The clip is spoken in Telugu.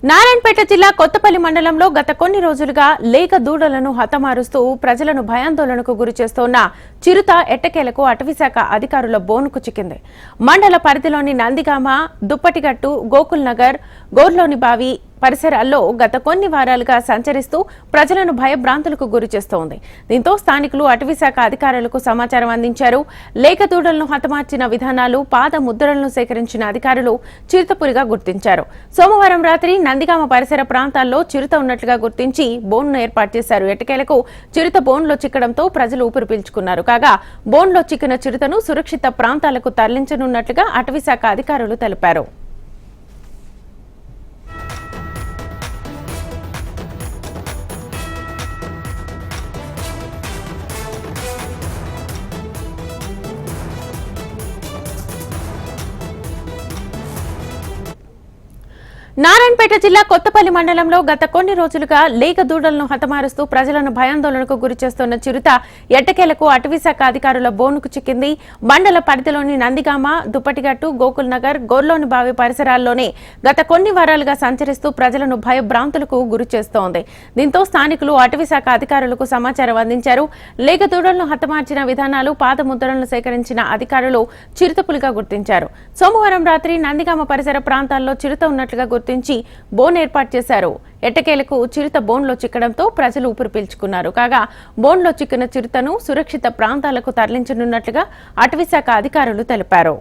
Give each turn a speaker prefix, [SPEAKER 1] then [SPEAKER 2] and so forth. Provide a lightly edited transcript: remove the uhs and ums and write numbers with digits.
[SPEAKER 1] నారాయణపేట జిల్లా కొత్తపల్లి మండలంలో గత కొన్ని రోజులుగా లేక దూడలను హతమారుస్తూ ప్రజలను భయాందోళనకు గురిచేస్తోన్న చిరుత ఎట్టకేలకు అటవీశాఖ అధికారుల బోనుకు చిక్కింది. మండల పరిధిలోని నందిగామ, దుప్పటిగట్టు, గోకుల్ నగర్, గోర్లోని బావి పరిసరాల్లో గత కొన్ని వారాలుగా సంచరిస్తూ ప్రజలను భయభ్రాంతులకు గురిచేస్తోంది. దీంతో స్థానికులు అటవీశాఖ అధికారులకు సమాచారం అందించారు. లేక దూడలను హతమార్చిన విధానాలు, పాద ముద్రలను సేకరించిన అధికారులు చిరుతపురిగా గుర్తించారు. సోమవారం రాత్రి నందిగామ పరిసర ప్రాంతాల్లో చిరుత ఉన్నట్లుగా గుర్తించి బోన్ను ఏర్పాటు చేశారు. ఎట్టకేలకు చిరుత బోన్లో చిక్కడంతో ప్రజలు ఊపిరి పీల్చుకున్నారు. కాగా బోన్లో చిక్కిన చిరుతను సురక్షిత ప్రాంతాలకు తరలించనున్నట్లుగా అటవీశాఖ అధికారులు తెలిపారు. నారాయణపేట జిల్లా కొత్తపల్లి మండలంలో గత కొన్ని రోజులుగా లేక దూడలను హతమారుస్తూ ప్రజలను భయాందోళనకు గురిచేస్తున్న చిరుత ఎట్టకేలకు అటవీశాఖ అధికారుల బోనుకు చిక్కింది. మండల పరిధిలోని నందిగామ, దుప్పటిగట్టు, గోకుల్ నగర్, గోర్లోని బావి పరిసరాల్లోనే గత కొన్ని వారాలుగా సంచరిస్తూ ప్రజలను భయభ్రాంతులకు గురిచేస్తోంది. దీంతో స్థానికులు అటవీశాఖ అధికారులకు సమాచారం అందించారు. లేక దూడలను హతమార్చిన విధానాలు, పాద ముద్రలను సేకరించిన అధికారులు చిరుతపులిగా గుర్తించారు. సోమవారం రాత్రి నందిగామ పరిసర ప్రాంతాల్లో చిరుత ఉన్నట్లుగా గుర్తించి బోన్ ఏర్పాటు చేశారు. ఎట్టకేలకు చిరుత బోన్లో చిక్కడంతో ప్రజలు ఊపిరి పీల్చుకున్నారు. కాగా బోన్లో చిక్కిన చిరుతను సురక్షిత ప్రాంతాలకు తరలించనున్నట్లుగా అటవీశాఖ అధికారులు తెలిపారు.